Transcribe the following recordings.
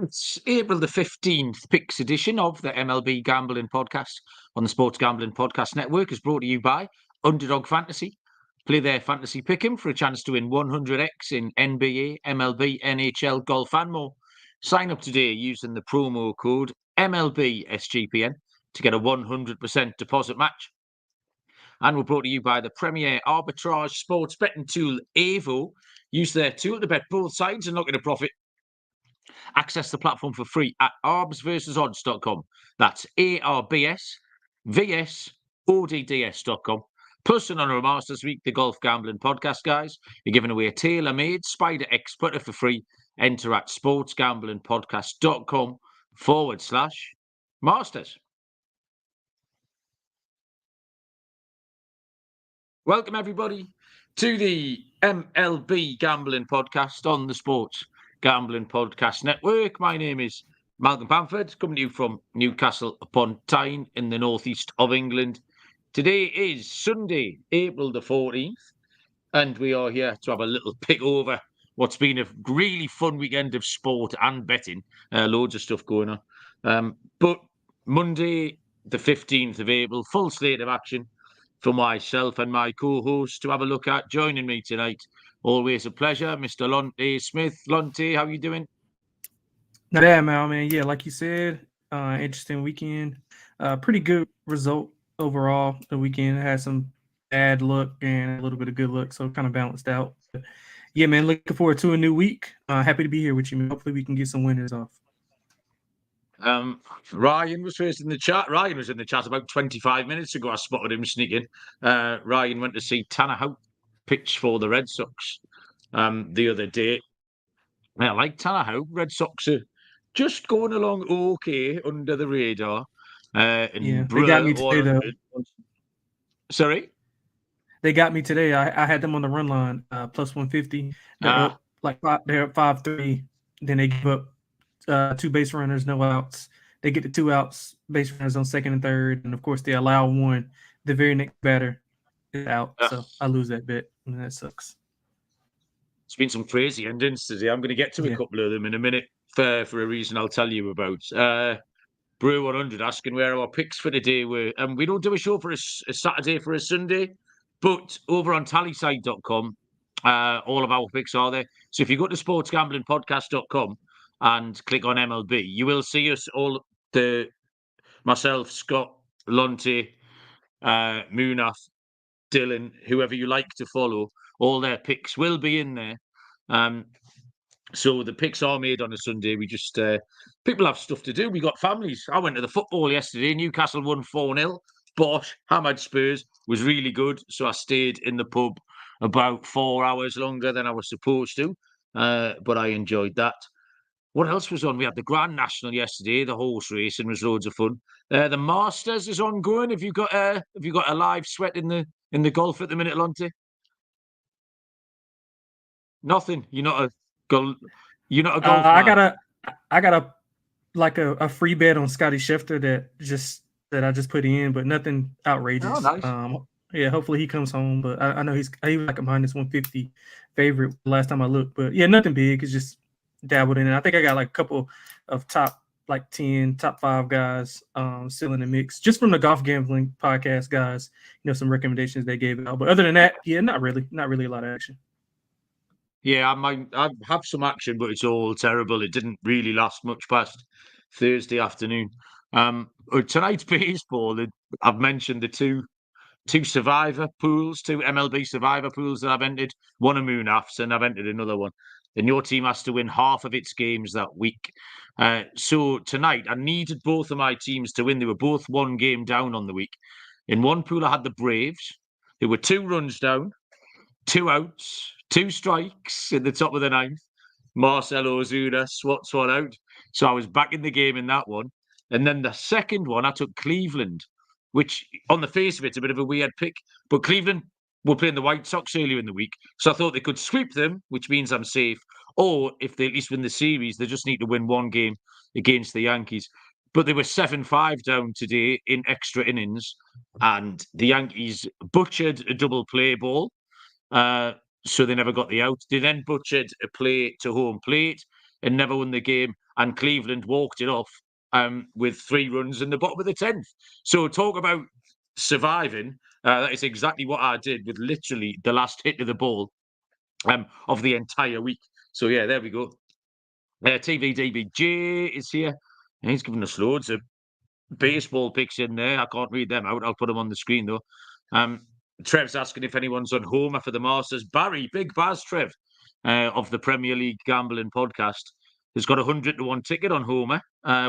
It's April the 15th, Picks edition of the MLB Gambling Podcast on the Sports Gambling Podcast Network is brought to you by Underdog Fantasy. Play their fantasy pick'em for a chance to win 100x in NBA, MLB, NHL, golf and more. Sign up today using the promo code MLB SGPN to get a 100% deposit match. And we're brought to you by the premier arbitrage sports betting tool, Avo. Use their tool to bet both sides and look at a profit. Access the platform for free at arbsversusodds.com. That's ARBSVSODDS.com. Plus, in honour of Masters Week, the Golf Gambling Podcast, guys, you're giving away a tailor-made Spider X putter for free. Enter at sportsgamblingpodcast.com/Masters. Welcome, everybody, to the MLB Gambling Podcast on the Sports Gambling Podcast Network. My name is Malcolm Bamford, coming to you from Newcastle upon Tyne in the northeast of England. Today is Sunday, April the 14th, and we are here to have a little pick over what's been a really fun weekend of sport and betting. Loads of stuff going on. But Monday, the 15th of April, full slate of action for myself and my co-host to have a look at. Joining me tonight, always a pleasure, Mr. Lonte Smith. Lonte, how you doing? Not bad, man. Yeah, like you said, interesting weekend. Pretty good result overall. The weekend had some bad luck and a little bit of good luck, so kind of balanced out. But yeah, man, looking forward to a new week. Happy to be here with you, man. Hopefully we can get some winners off. Ryan was first in the chat. Ryan was in the chat about 25 minutes ago. I spotted him sneaking. Ryan went to see Tanner Houck pitch for the Red Sox the other day. I like Tanner Houck. Red Sox are just going along okay under the radar. Yeah, they got me today, though. Sorry? They got me today. I had them on the run line, plus 150. They're up they're up 5-3. Then they give up two base runners, no outs. They get the 2 outs, base runners on second and third, and of course they allow one. The very next batter is out, so I lose that bet, and that sucks. It's been some crazy endings today. I'm going to get to a couple of them in a minute for a reason I'll tell you about. Brew 100 asking where our picks for today were. We don't do a show for a Saturday for a Sunday, but over on tallyside.com, all of our picks are there. So if you go to sportsgamblingpodcast.com and click on MLB, you will see us all, myself, Scott, Lonte, Munaf, Dylan, whoever you like to follow, all their picks will be in there. So the picks are made on a Sunday. We just, people have stuff to do. We got families. I went to the football yesterday. Newcastle won 4-0. Bosh, hammered Spurs, was really good. So I stayed in the pub about 4 hours longer than I was supposed to. But I enjoyed that. What else was on? We had the Grand National yesterday. The horse racing was loads of fun. The Masters is ongoing. Have you got a live sweat in the golf at the minute, Lonte? Nothing. You're not a golf man. I got a free bet on Scotty Scheffler that I just put in, but nothing outrageous. Oh, nice. Yeah, hopefully he comes home, but I know he was like a minus 150 favorite last time I looked. But yeah, nothing big. It's just dabbled in it. I think I got like a couple of top 10, top 5 guys still in the mix, just from the Golf Gambling Podcast guys. Some recommendations they gave out. But other than that, yeah, not really a lot of action. Yeah, I have some action, but it's all terrible. It didn't really last much past Thursday afternoon. Tonight's baseball, I've mentioned the two survivor pools, 2 MLB survivor pools that I've entered. One of Munaf's, and I've entered another one. And your team has to win half of its games that week. So tonight, I needed both of my teams to win. They were both 1 game down on the week. In one pool, I had the Braves, who were 2 runs down, 2 outs, 2 strikes in the top of the 9th. Marcell Ozuna swats one out. So I was back in the game in that one. And then the second one, I took Cleveland, which on the face of it's a bit of a weird pick. But Cleveland were playing the White Sox earlier in the week. So I thought they could sweep them, which means I'm safe. Or if they at least win the series, they just need to win 1 game against the Yankees. But they were 7-5 down today in extra innings. And the Yankees butchered a double play ball. So they never got the out. They then butchered a play to home plate. and never won the game, and Cleveland walked it off with 3 runs in the bottom of the 10th. So talk about surviving. That is exactly what I did with literally the last hit of the ball of the entire week. So yeah, there we go. TVDBJ is here, and he's giving us loads of baseball picks in there. I can't read them out. I'll put them on the screen though. Trev's asking if anyone's on Homer for the Masters. Barry, big Baz Trev of the Premier League Gambling Podcast has got a 100-1 ticket on Homer.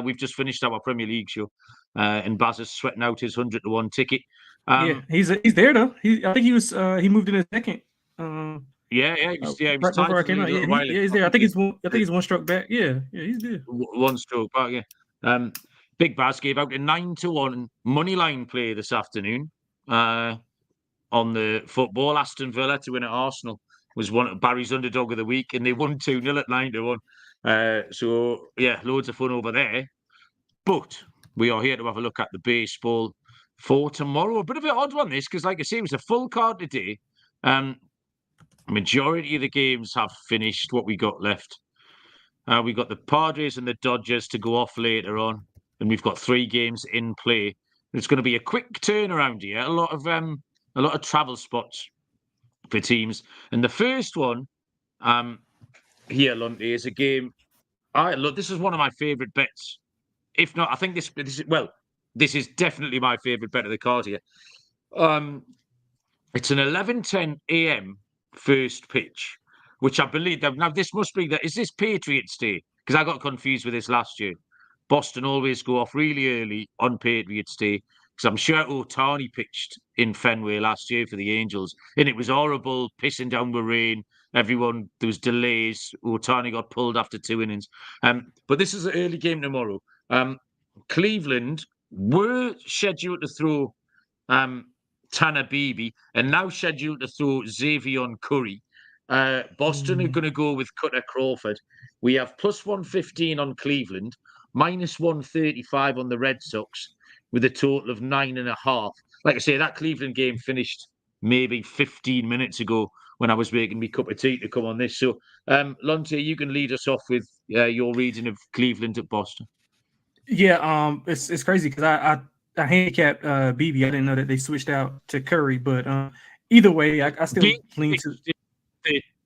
We've just finished our Premier League show, and Baz is sweating out his 100-1 ticket. Yeah, he's there though. I think he moved in a second. He was right tied before I to came out. lead Yeah, he's there. I think he's one stroke back. Yeah, he's there. One stroke back. Yeah. Big Baz gave out a 9-1 money line play this afternoon on the football. Aston Villa to win at Arsenal was one of Barry's underdog of the week, and they won 2-0 at 9-1. So yeah, loads of fun over there. But we are here to have a look at the baseball for tomorrow. A bit of an odd one this, because like I say, it was a full card today. Majority of the games have finished. What we got left, we got the Padres and the Dodgers to go off later on, and we've got 3 games in play. It's going to be a quick turnaround here. A lot of travel spots for teams, and the first one here, Lonte, is a game. This is one of my favourite bets. If not, I think this is definitely my favourite bet of the card here. It's an 11:10 a.m. first pitch, which I believe that now this must be that. Is this Patriots Day? Because I got confused with this last year. Boston always go off really early on Patriots Day, because I'm sure Ohtani pitched in Fenway last year for the Angels, and it was horrible, pissing down with rain. There was delays. Ohtani got pulled after 2 innings. But this is an early game tomorrow. Cleveland were scheduled to throw Tanner Beebe, and now scheduled to throw Xavier Curry. Boston are going to go with Cutter Crawford. We have plus 115 on Cleveland, minus 135 on the Red Sox, with a total of 9.5. Like I say, that Cleveland game finished maybe 15 minutes ago when I was making me cup of tea to come on this. So, Lonte, you can lead us off with your reading of Cleveland at Boston. Yeah, it's crazy because I handicapped BB. I didn't know that they switched out to Curry, but either way, I still lean to.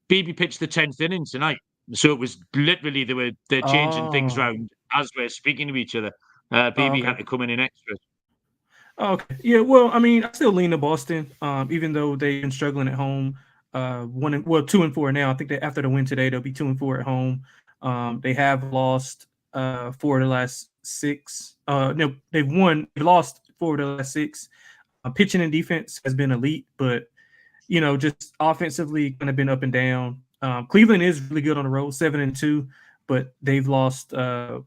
BB pitched the 10th inning tonight, so it was literally they're changing things around as we're speaking to each other. BB had to come in extra. Okay, yeah. Well, I mean, I still lean to Boston, even though they've been struggling at home. 2-4 now. I think that after the win today, they'll be 2-4 at home. They have lost 4 of the last 6. No, they've lost 4 of the last 6. Pitching and defense has been elite, but just offensively kind of been up and down. Cleveland is really good on the road, 7-2, but they've lost 3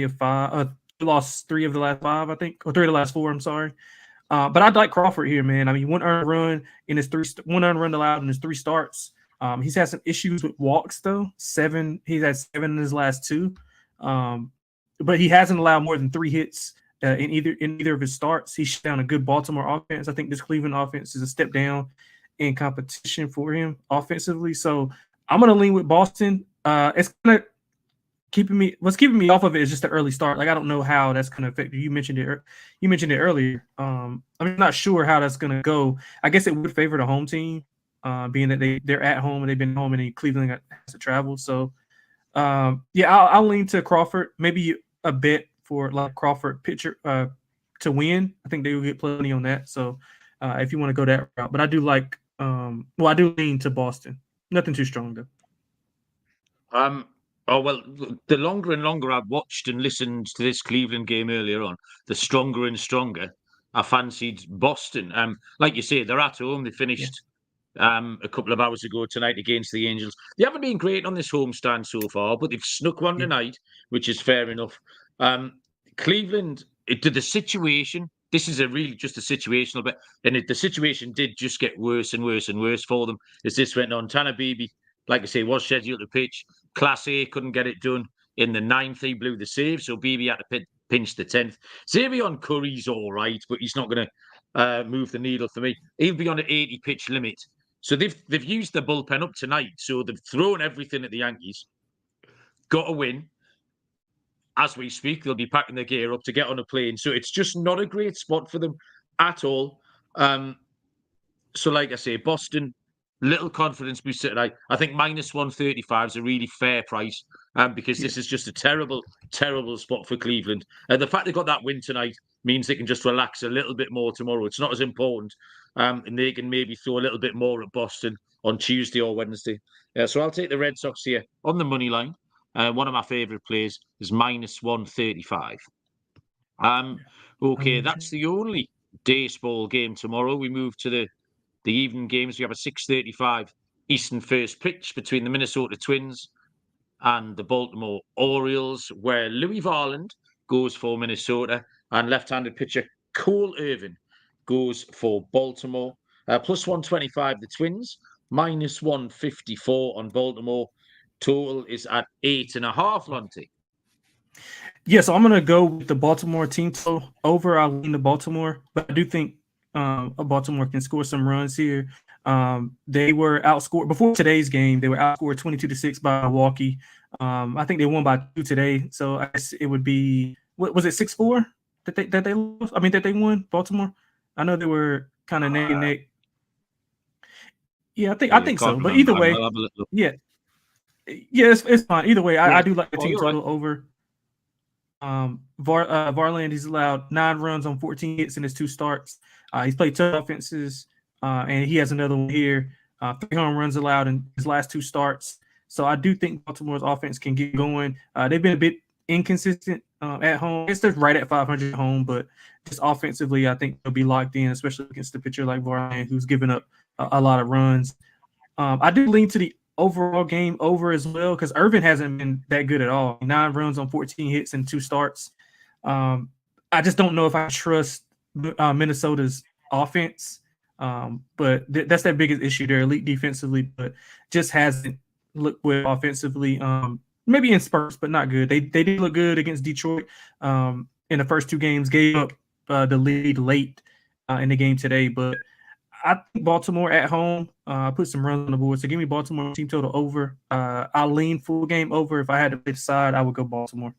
of 5. Lost 3 of the last 5, I think, or 3 of the last 4. I'm sorry. But I'd like Crawford here, man. I mean, 1 earned run in his 1 earned run allowed in his 3 starts. He's had some issues with walks though. 7. He's had 7 in his last 2. But he hasn't allowed more than 3 hits in either of his starts. He shut down a good Baltimore offense. I think this Cleveland offense is a step down in competition for him offensively. So I'm gonna lean with Boston. It's kind of what's keeping me off of it is just the early start. Like I don't know how that's gonna affect you. You mentioned it earlier. I'm not sure how that's gonna go. I guess it would favor the home team, being that they're at home and they've been home and Cleveland has to travel. So I'll lean to Crawford. Maybe a bet for like Crawford pitcher to win. I think they will get plenty on that. So if you want to go that route, but I do like I do lean to Boston. Nothing too strong though. The longer and longer I've watched and listened to this Cleveland game earlier on, the stronger and stronger I fancied Boston. Like you say, they're at home. They finished a couple of hours ago tonight against the Angels. They haven't been great on this homestand so far, but they've snuck one tonight, which is fair enough. Cleveland, the situation, this is just a situational bet, and the situation did just get worse and worse and worse for them as this went on. Tanner Beebe, like I say, was scheduled to pitch. Class A, couldn't get it done. In the 9th, he blew the save, so Beebe had to pinch the 10th. Xavier Curry's all right, but he's not going to move the needle for me. He'll be on an 80-pitch limit. So they've used the bullpen up tonight, so they've thrown everything at the Yankees. got to win. As we speak, they'll be packing their gear up to get on a plane. So it's just not a great spot for them at all. So like I say, Boston, little confidence boost tonight. I think minus 135 is a really fair price because this is just a terrible, terrible spot for Cleveland. The fact they got that win tonight means they can just relax a little bit more tomorrow. It's not as important. And they can maybe throw a little bit more at Boston on Tuesday or Wednesday. So I'll take the Red Sox here on the money line. One of my favourite plays is minus 135. Okay, that's the only baseball game tomorrow. We move to the evening games. We have a 6:35 Eastern first pitch between the Minnesota Twins and the Baltimore Orioles, where Louis Varland goes for Minnesota and left-handed pitcher Cole Irvin goes for Baltimore. Plus 125 the Twins, minus 154 on Baltimore. Total is at 8.5, Lonte. Yeah, so I'm going to go with the Baltimore team total over. I'll lean to Baltimore, but I do think Baltimore can score some runs here. They were outscored before today's game. They were outscored 22-6 by Milwaukee. I think they won by 2 today. So I guess it would be, what was it, 6-4 that they lost? I mean, that they won, Baltimore. I know they were kind of neck and neck. Yeah, I think so. But either way, yeah, it's fine. Either way, I do like the team total over. Varland, he's allowed 9 runs on 14 hits in his 2 starts. He's played 2 offenses, and he has another one here. 3 home runs allowed in his last 2 starts. So I do think Baltimore's offense can get going. They've been a bit inconsistent at home. I guess they're right at 500 at home, but just offensively, I think they'll be locked in, especially against a pitcher like Varland, who's given up a lot of runs. I do lean to the overall game over as well because Irvin hasn't been that good at all. 9 runs on 14 hits in 2 starts. I just don't know if I trust Minnesota's offense, but that's their biggest issue. They're elite defensively, but just hasn't looked well offensively. Maybe in spurts, but not good. They did look good against Detroit in the first 2 games. Gave up the lead late in the game today, but I think Baltimore at home put some runs on the board. So give me Baltimore team total over. I'll lean full game over. If I had to pick a side, I would go Baltimore.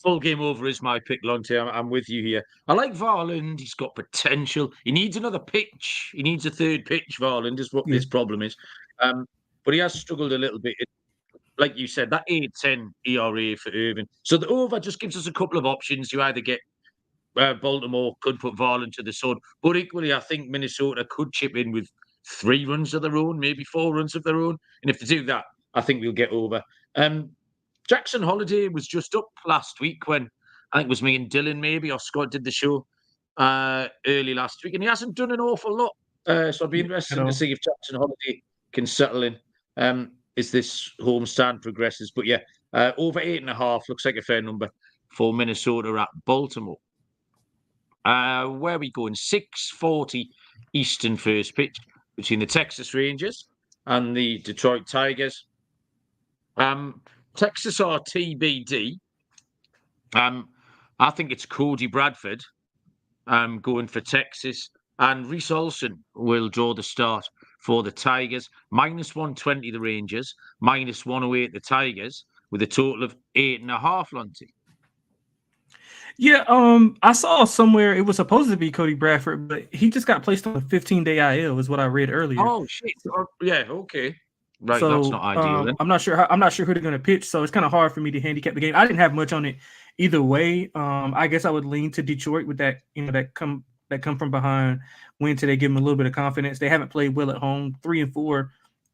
Full game over is my pick, Lonte. I'm with you here. I like Varland. He's got potential. He needs another pitch. He needs a 3rd pitch, Varland, is what his problem is. But he has struggled a little bit. Like you said, that 8.10 ERA for Irvin. So the over just gives us a couple of options. You either get Baltimore could put Varland to the sun, but equally, I think Minnesota could chip in with 3 runs of their own, maybe 4 runs of their own. And if they do that, I think we'll get over. Jackson Holiday was just up last week when I think it was me and Dylan, maybe, or Scott did the show early last week, and he hasn't done an awful lot. So I'd be interested to see if Jackson Holiday can settle in as this homestand progresses. But yeah, over 8.5 looks like a fair number for Minnesota at Baltimore. Where are we going? 6:40 Eastern first pitch between the Texas Rangers and the Detroit Tigers. Texas are TBD. I think it's Cody Bradford going for Texas, and Reese Olson will draw the start for the Tigers. Minus 120 the Rangers, minus 108 the Tigers, with a total of 8.5, Lonte. Yeah, I saw somewhere it was supposed to be Cody Bradford, but he just got placed on a 15-day IL, is what I read earlier. Oh shit! Yeah, okay, right. So, that's not ideal. Then. I'm not sure who they're going to pitch, so it's kind of hard for me to handicap the game. I didn't have much on it either way. I guess I would lean to Detroit with that, that come from behind win today, give them a little bit of confidence. They haven't played well at home, 3-4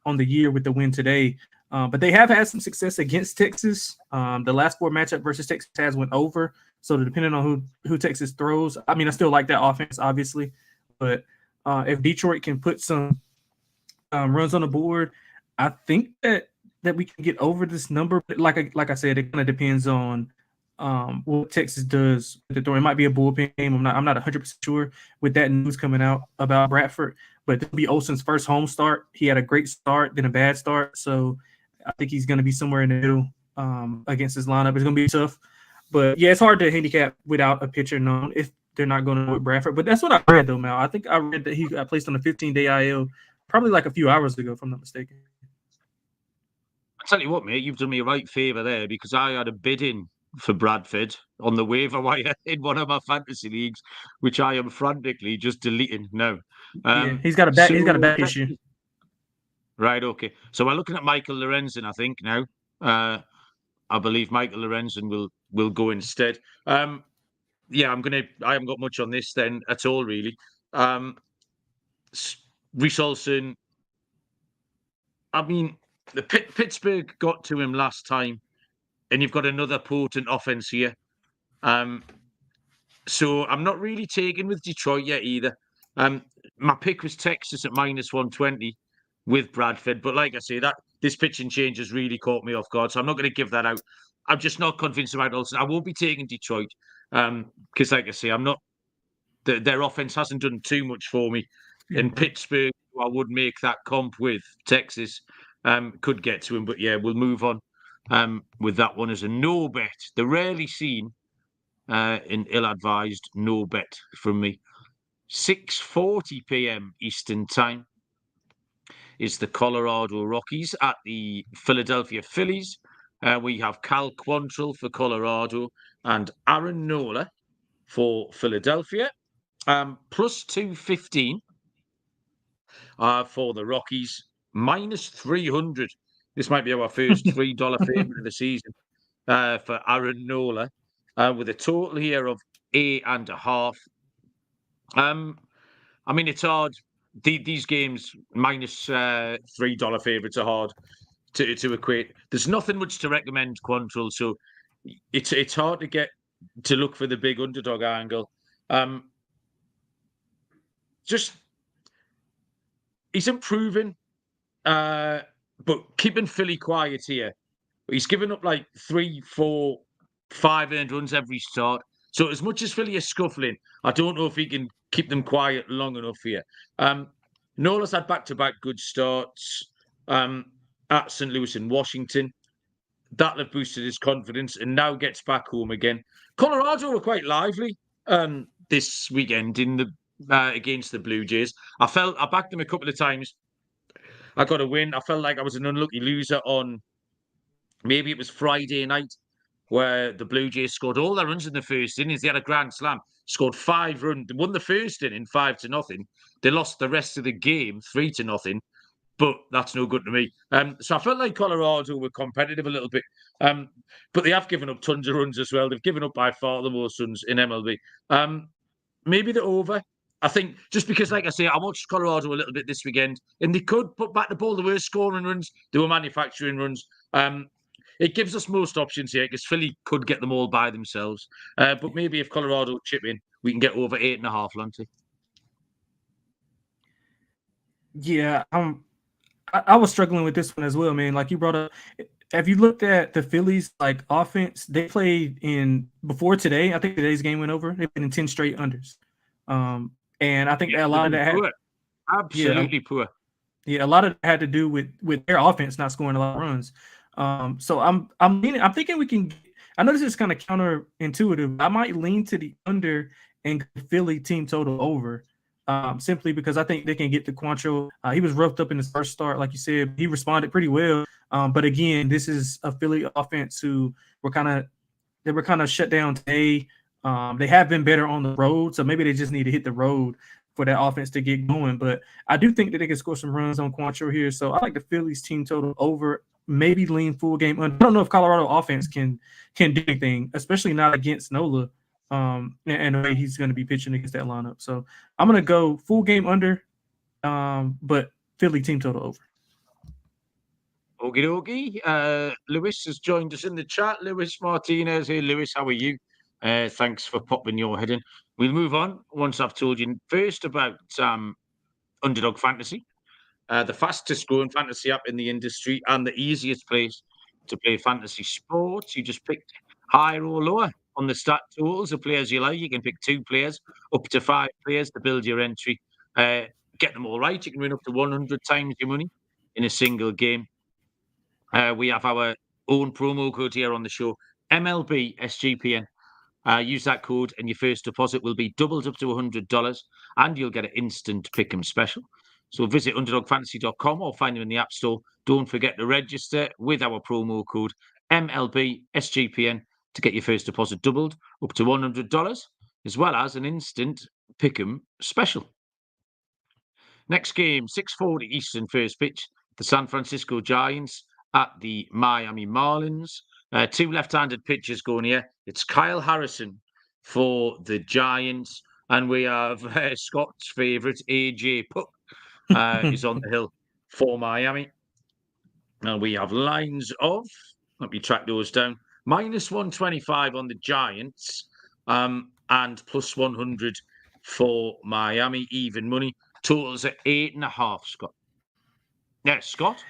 on the year with the win today. But they have had some success against Texas. The last 4 matchup versus Texas has went over. So depending on who Texas throws, I mean, I still like that offense, obviously. But if Detroit can put some runs on the board, I think that we can get over this number. But like I said, it kind of depends on what Texas does with the throw. It might be a bullpen game. I'm not 100% sure with that news coming out about Bradford. But this will be Olsen's first home start. He had a great start, then a bad start. So I think he's going to be somewhere in the middle against his lineup. It's going to be tough. But, yeah, it's hard to handicap without a pitcher known if they're not going to with Bradford. But that's what I read, though, Mal. I think I read that he got placed on a 15-day IL probably like a few hours ago, if I'm not mistaken. tell you what, mate, you've done me a right favour there because I had a bid in for Bradford on the waiver wire in one of my fantasy leagues, which I am frantically just deleting now. Yeah, he's got a back. He's got a back issue. Right. Okay. So we're looking at Michael Lorenzen, I think now. I believe Michael Lorenzen will go instead. Yeah, I haven't got much on this then at all, really. Richarlison. I mean, the Pittsburgh got to him last time, and you've got another potent offense here. So I'm not really taking with Detroit yet either. My pick was Texas at -120 with Bradford, but like I say, this pitching change has really caught me off guard, so I'm not going to give that out. I'm just not convinced about Olsen. I won't be taking Detroit because, like I say, I'm not. Their offense hasn't done too much for me. In Pittsburgh, I would make that comp with Texas. Could get to him, but yeah, we'll move on with that one as a no bet. The rarely seen in ill-advised no bet from me. 6:40 p.m. Eastern Time is the Colorado Rockies at the Philadelphia Phillies. We have Cal Quantrill for Colorado and Aaron Nola for Philadelphia. Plus 215 for the Rockies. -300. This might be our first $3 favorite of the season for Aaron Nola, with a total here of 8.5. I mean, it's hard. These games -$3 favourites are hard to equate. There's nothing much to recommend Quantrill, so it's hard to get to look for the big underdog angle. Just he's improving, but keeping Philly quiet here. He's given up like 3, 4, 5 earned runs every start. So as much as Philly is scuffling, I don't know if he can keep them quiet long enough here. Nola's had back-to-back good starts at St. Louis and Washington. That'll have boosted his confidence and now gets back home again. Colorado were quite lively this weekend in the against the Blue Jays. I backed them a couple of times. I got a win. I felt like I was an unlucky loser on maybe it was Friday night where the Blue Jays scored all their runs in the first innings. They had a grand slam, scored 5 runs, they won the first inning 5-0. They lost the rest of the game 3-0, but that's no good to me. So I felt like Colorado were competitive a little bit, but they have given up tons of runs as well. They've given up by far the most runs in MLB. Maybe the over. I think just because, like I say, I watched Colorado a little bit this weekend, and they could put back the ball. They were scoring runs. They were manufacturing runs. It gives us most options here because Philly could get them all by themselves. But maybe if Colorado chip in, we can get over 8.5, Lonte. Yeah, I was struggling with this one as well, man. Like you brought up, have you looked at the Phillies like offense? They played in before today. I think today's game went over. They've been in 10 straight unders. And I think a lot of that had absolutely poor. Yeah, a lot of it had to do with their offense not scoring a lot of runs. So I'm thinking we can. I know this is kind of counterintuitive. I might lean to the under and Philly team total over, simply because I think they can get the Quantrill. He was roughed up in his first start, like you said. He responded pretty well. But again, this is a Philly offense who were kind of shut down today. They have been better on the road, so maybe they just need to hit the road for that offense to get going. But I do think that they can score some runs on Quantrill here. So I like the Phillies team total over, maybe lean full game under. I don't know if Colorado offense can do anything, especially not against Nola, and the way he's going to be pitching against that lineup. So I'm going to go full game under, but Philly team total over. Okie dokie. Lewis has joined us in the chat. Lewis Martinez. Hey, Lewis, how are you? Thanks for popping your head in. We'll move on once I've told you first about Underdog Fantasy, the fastest growing fantasy app in the industry and the easiest place to play fantasy sports. You just pick higher or lower on the stat totals of players you like. You can pick 2 players, up to 5 players to build your entry. Get them all right. You can win up to 100 times your money in a single game. We have our own promo code here on the show, MLB SGPN. Use that code and your first deposit will be doubled up to $100 and you'll get an instant pick'em special. So visit underdogfantasy.com or find them in the App Store. Don't forget to register with our promo code MLB SGPN to get your first deposit doubled up to $100, as well as an instant pick'em special. Next game, 6:40 Eastern, first pitch. The San Francisco Giants at the Miami Marlins. Two left-handed pitchers going here. It's Kyle Harrison for the Giants, and we have Scott's favourite, AJ Puck, is on the hill for Miami. And we have lines of, let me track those down, -125 on the Giants, and plus 100 for Miami, even money. Totals at 8.5, Scott. Yes, Scott?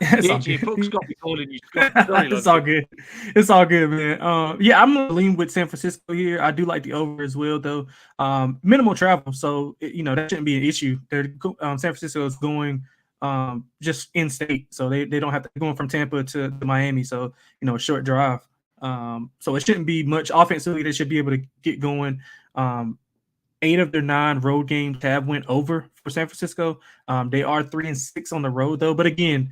AJ Puck's got me calling you Scott. Sorry, it's all good. It's all good, man. Yeah, I'm gonna lean with San Francisco here. I do like the over as well, though. Minimal travel, so that shouldn't be an issue. San Francisco is going just in state, so they don't have to going from Tampa to Miami, so a short drive. So it shouldn't be much offensively. They should be able to get going. 8 of their 9 road games have went over for San Francisco. They are 3-6 on the road, though. But again,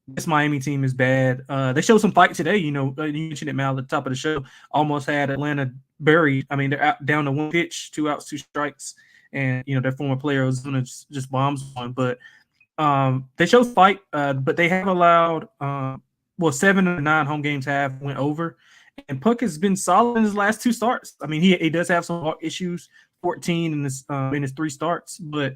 this Miami team is bad. They showed some fight today. You mentioned it, Mal, at the top of the show. Almost had Atlanta buried. I mean, they're down to 1 pitch, 2 outs, 2 strikes, and their former player Ozuna just bombs one. But they showed fight, but they have allowed 7 of the 9 home games have went over. And Puck has been solid in his last 2 starts. I mean, he does have some walk issues, 14 in his 3 starts, but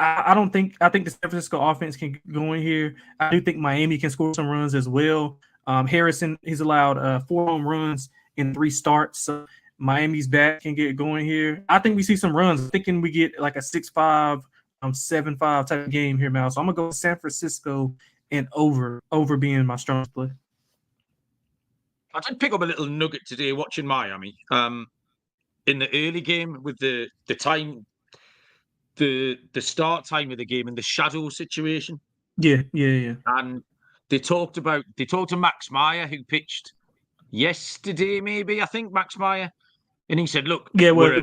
I think the San Francisco offense can go in here. I do think Miami can score some runs as well. Harrison, he's allowed 4 home runs in 3 starts. So Miami's bat can get going here. I think we see some runs. I'm thinking we get like a 6-5, 7-5 type of game here, Mal. So I'm gonna go with San Francisco and over being my strongest play. I did pick up a little nugget today watching Miami. In the early game with the time. The start time of the game and the shadow situation. Yeah. And they talked to Max Meyer, who pitched yesterday, maybe, I think, Max Meyer. And he said, look, we're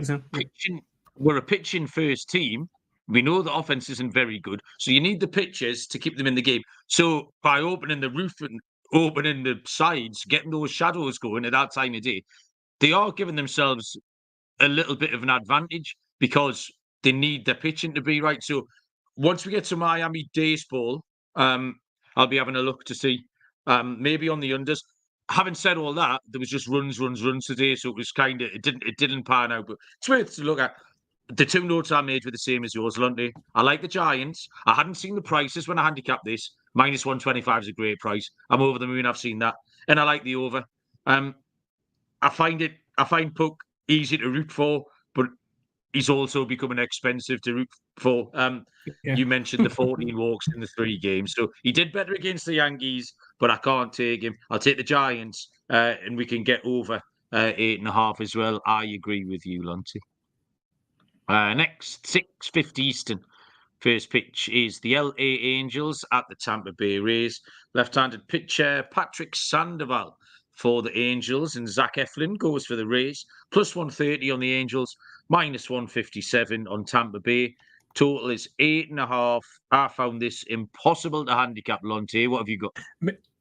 a pitching first team. We know the offense isn't very good. So you need the pitchers to keep them in the game. So by opening the roof and opening the sides, getting those shadows going at that time of day, they are giving themselves a little bit of an advantage because they need their pitching to be right. So once we get to Miami baseball, I'll be having a look to see maybe on the unders. Having said all that, there was just runs today, so it was it didn't pan out. But it's worth to look at. The 2 notes I made were the same as yours, Lonte. I like the Giants. I hadn't seen the prices when I handicapped this. -125 is a great price. I'm over the moon. I've seen that, and I like the over. I find Puck easy to root for, but he's also becoming expensive to root for. You mentioned the 14 walks in the 3 games. So he did better against the Yankees, but I can't take him. I'll take the Giants, and we can get over 8.5 as well. I agree with you, Lonte. Next, 6:50 Eastern. First pitch is the LA Angels at the Tampa Bay Rays. Left-handed pitcher Patrick Sandoval for the Angels, and Zach Eflin goes for the Rays. Plus 130 on the Angels, -157 on Tampa Bay. Total is 8.5. I found this impossible to handicap, Lonte. What have you got?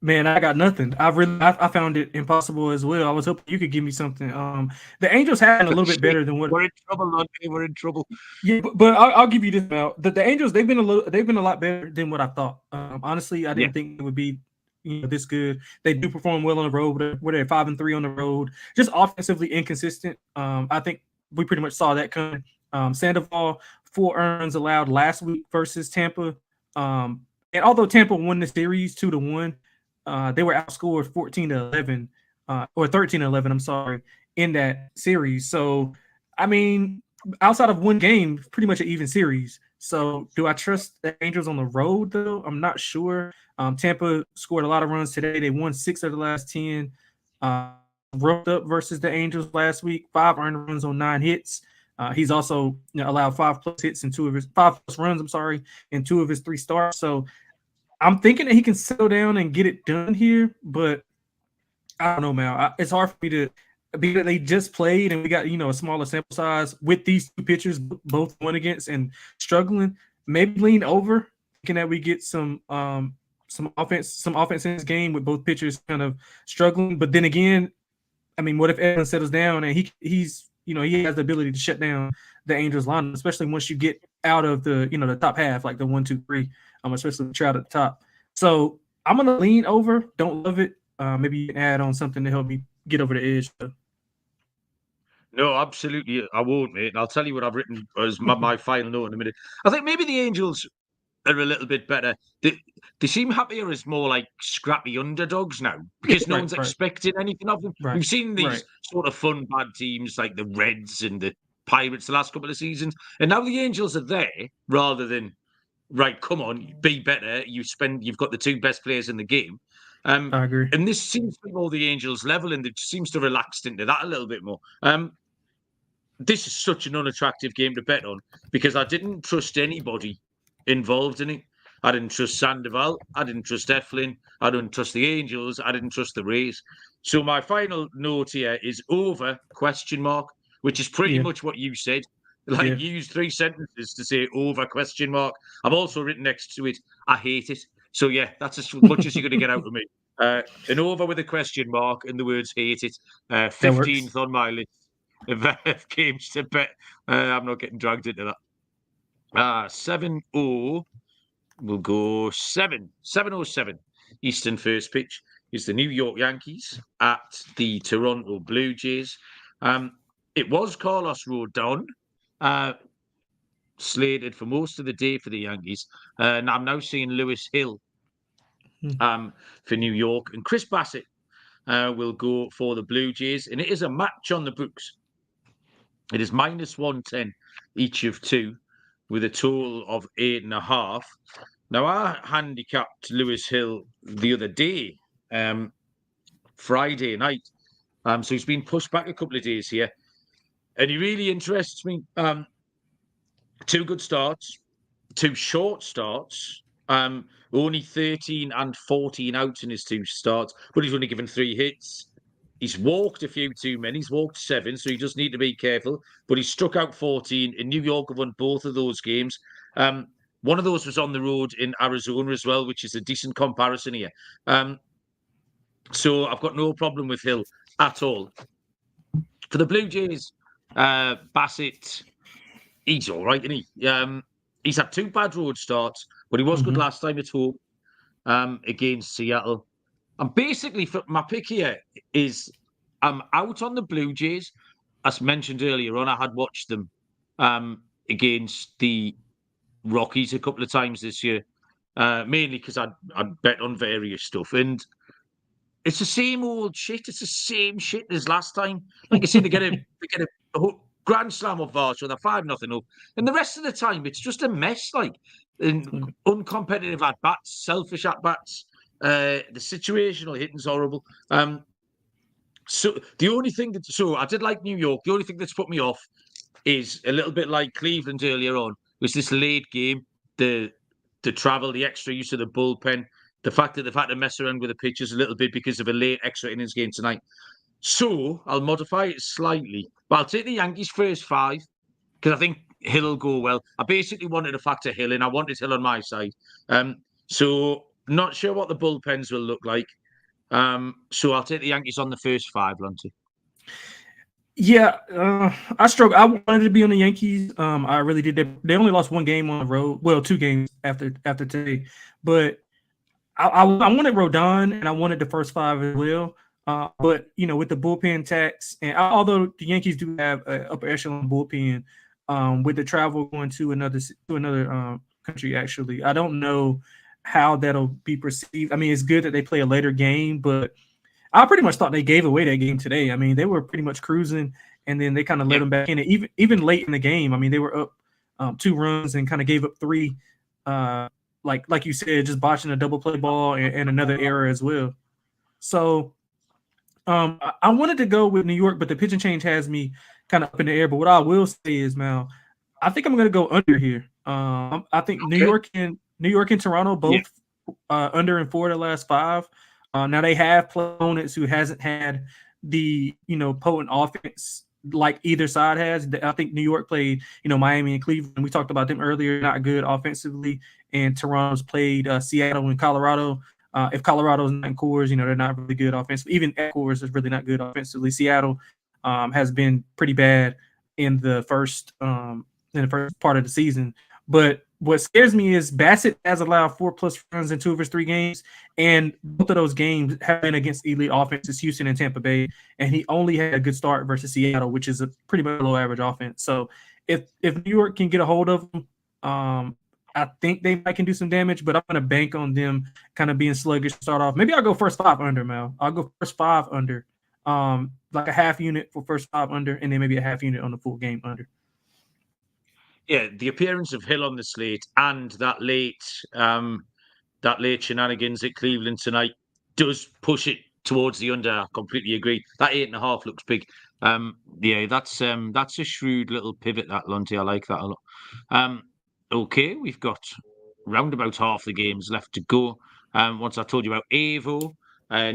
Man, I got nothing. I found it impossible as well. I was hoping you could give me something. The Angels have been a little bit better than what we're in trouble, Lonte. We're in trouble. Yeah, but I'll give you this now. The Angels, they've been a lot better than what I thought. Honestly, I didn't think it would be this good. They do perform well on the road. Where they're 5-3 on the road, just offensively inconsistent. I think we pretty much saw that coming. Sandoval, 4 earned runs allowed last week versus Tampa. And although Tampa won the series 2-1, they were outscored 14-11 or 13-11. I'm sorry, in that series. So, I mean, outside of 1 game, pretty much an even series. So, do I trust the Angels on the road though? I'm not sure. Tampa scored a lot of runs today. They won 6 of the last 10. Roped up versus the Angels last week. 5 earned runs on 9 hits. He's also allowed 5+ hits in 2 of his 5+ runs. I'm sorry, in 2 of his 3 starts. So I'm thinking that he can settle down and get it done here, but I don't know, man. It's hard for me to be that they just played and we got a smaller sample size with these 2 pitchers, both won against and struggling. maybe lean over, thinking that we get some offense in this game with both pitchers kind of struggling. But then again, I mean, what if Edlin settles down and he's he has the ability to shut down the Angels line, especially once you get out of the the top half, like the 1, 2, 3, especially the Trout at the top. So I'm gonna lean over. Don't love it. Maybe you can add on something to help me get over the edge. No, absolutely, I won't, mate. And I'll tell you what I've written as my final note in a minute. I think maybe the Angels are a little bit better. They seem happier as more like scrappy underdogs now because no one's expecting anything of them. Right, We've seen these sort of fun bad teams like the Reds and the Pirates the last couple of seasons, and now the Angels are there rather than right. Come on, be better. You've got the two best players in the game. I agree. And this seems to be more the Angels level, and it seems to relaxed into that a little bit more. This is such an unattractive game to bet on because I didn't trust anybody involved in it. I didn't trust Sandoval. I didn't trust Eflin. I didn't trust the Angels. I didn't trust the Rays. So my final note here is over ? Which is pretty much what you said. Like you used 3 sentences to say over ? I've also written next to it, I hate it. So yeah, that's as much as you're going to get out of me. An over with a question mark and the words hate it. 15th on my list of games to bet. I'm not getting dragged into that. 7-0. We'll go 7:07 Eastern first pitch is the New York Yankees at the Toronto Blue Jays. It was Carlos Rodon slated for most of the day for the Yankees. And I'm now seeing Lewis Hill for New York. And Chris Bassett will go for the Blue Jays. And it is a match on the books. It is -110 each of two with a total of 8.5. Now, I handicapped Lewis Hill the other day, Friday night. So he's been pushed back a couple of days here. And he really interests me. 2 good starts, 2 short starts. Only 13 and 14 outs in his 2 starts, but he's only given 3 hits. He's walked a few too many. He's walked 7, so he does need to be careful. But he's struck out 14. In New York, have won both of those games. One of those was on the road in Arizona as well, which is a decent comparison here. So I've got no problem with Hill at all. For the Blue Jays, Bassett, he's all right, isn't he? He's had 2 bad road starts, but he was good last time at home against Seattle. And basically, for my pick here is I'm out on the Blue Jays. As mentioned earlier on, I had watched them against the Rockies a couple of times this year, mainly because I'd bet on various stuff. And it's the same old shit. It's the same shit as last time. Like I say, they get a grand slam of Varsho, they're 5-0 up. And the rest of the time, it's just a mess, like uncompetitive at-bats, selfish at-bats. The situational hitting's horrible. So the only thing I did like New York. The only thing that's put me off is a little bit like Cleveland earlier on, was this late game, the travel, the extra use of the bullpen, the fact that they've had to mess around with the pitchers a little bit because of a late extra innings game tonight. So I'll modify it slightly, but I'll take the Yankees first 5 because I think Hill will go well. I basically wanted to factor Hill in. I wanted Hill on my side. So not sure what the bullpens will look like. So I'll take the Yankees on the first 5, Lonte. Yeah, I struggled. I wanted to be on the Yankees. I really did. They only lost 1 game on the road. Well, 2 games after today. But I wanted Rodon, and I wanted the first 5 as well. But with the bullpen tax, and although the Yankees do have an upper echelon bullpen, with the travel going to another country, actually, I don't know how that'll be perceived. I mean, it's good that they play a later game, but I pretty much thought they gave away that game today. I mean, they were pretty much cruising, and then they kind of let them back in. And even late in the game, I mean, they were up 2 runs and kind of gave up 3. Like you said, just botching a double play ball and another error as well. So I wanted to go with New York, but the pitching change has me kind of up in the air. But what I will say is, Mal, I think I'm going to go under here. I think New York and Toronto both under and 4 the last 5. Now they have opponents who hasn't had the potent offense like either side has. I think New York played, Miami and Cleveland. We talked about them earlier, not good offensively. And Toronto's played Seattle and Colorado. If Colorado's not in Coors, they're not really good offensively. Even at Coors is really not good offensively. Seattle has been pretty bad in the first part of the season. But what scares me is Bassett has allowed 4+ runs in 2 of his 3 games, and both of those games have been against elite offenses, Houston and Tampa Bay, and he only had a good start versus Seattle, which is a pretty much below average offense. So if New York can get a hold of him, I think they might can do some damage, but I'm going to bank on them kind of being sluggish to start off. Maybe I'll go first 5 under, Mel. I'll go first 5 under, like a half unit for first 5 under, and then maybe a half unit on the full game under. Yeah, the appearance of Hill on the slate and that late shenanigans at Cleveland tonight does push it towards the under. I completely agree. That 8.5 looks big. Yeah, that's a shrewd little pivot, that Lonte. I like that a lot. Okay, we've got round about half the games left to go. Once I told you about Avo,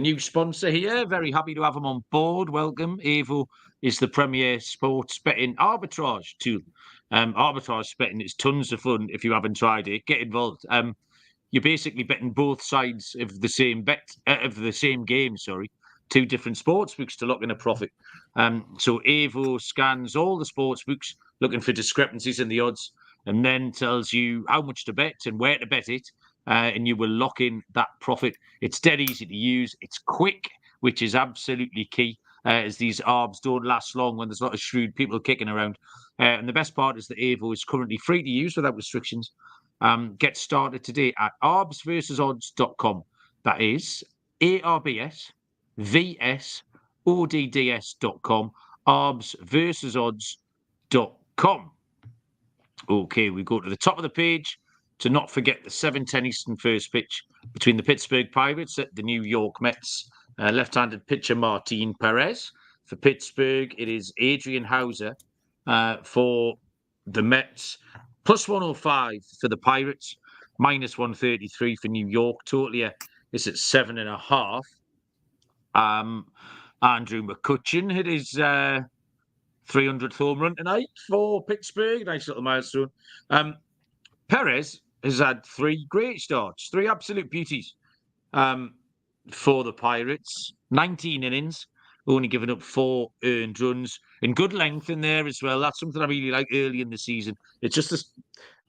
new sponsor here. Very happy to have them on board. Welcome. Avo is the premier sports betting arbitrage tool. Arbitrage betting is tons of fun. If you haven't tried it, get involved. You're basically betting both sides of the same game. Sorry, 2 different sports books to lock in a profit. So Avo scans all the sports books, looking for discrepancies in the odds, and then tells you how much to bet and where to bet it, and you will lock in that profit. It's dead easy to use. It's quick, which is absolutely key, as these ARBs don't last long when there's a lot of shrewd people kicking around. And the best part is that Avo is currently free to use without restrictions. Get started today at arbsversusodds.com. That is arbsversusodds.com. arbsversusodds.com. Okay, we go to the top of the page to not forget the 7:10 Eastern first pitch between the Pittsburgh Pirates at the New York Mets. Left-handed pitcher Martin Perez. For Pittsburgh, it is Adrian Hauser. For the Mets, +105 for the Pirates, -133 for New York. Total is at 7.5. Andrew McCutchen hit his 300th home run tonight for Pittsburgh. Nice little milestone. Perez has had 3 great starts, 3 absolute beauties for the Pirates. 19 innings, only giving up 4 earned runs, and good length in there as well. That's something I really like early in the season. It's just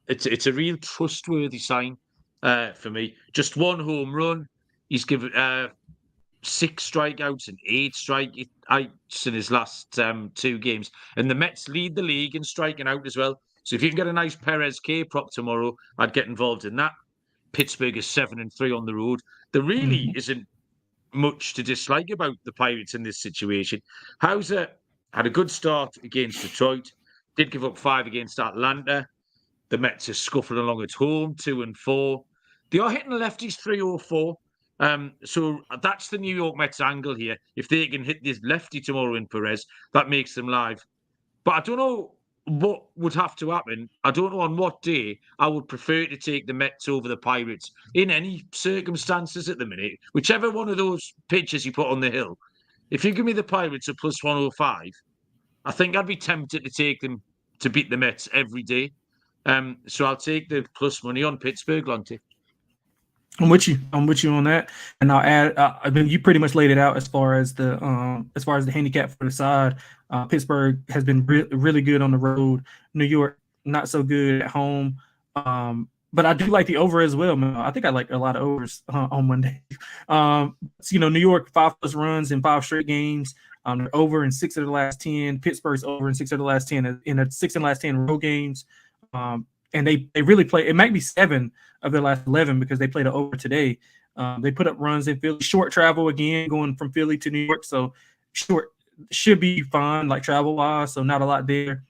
it's a real trustworthy sign for me. Just 1 home run. He's given 6 strikeouts and 8 strikeouts in his last 2 games. And the Mets lead the league in striking out as well. So if you can get a nice Perez K prop tomorrow, I'd get involved in that. Pittsburgh is 7-3 on the road. There really isn't much to dislike about the Pirates in this situation. Hauser had a good start against Detroit, did give up 5 against Atlanta. The Mets are scuffling along at home, 2-4. They are hitting the lefties 304. So that's the New York Mets angle here. If they can hit this lefty tomorrow in Perez, that makes them live. But I don't know what would have to happen. I don't know on what day I would prefer to take the Mets over the Pirates in any circumstances at the minute. Whichever one of those pitches you put on the hill. If you give me the Pirates at +105, I think I'd be tempted to take them to beat the Mets every day. So I'll take the plus money on Pittsburgh, Lonte. I'm with you on that, and I'll add. I mean, you pretty much laid it out as far as the handicap for the side. Pittsburgh has been really good on the road. New York not so good at home. But I do like the over as well, man. I think I like a lot of overs on Monday. New York 5+ runs in 5 straight games. They're over in 6 of the last 10. Pittsburgh's over in 6 of the last 10 in the 6 and last 10 road games. And they really play. It might be 7 of their last 11 because they played it over today. They put up runs in Philly. Short travel again, going from Philly to New York. So short should be fine, like travel-wise. So not a lot there.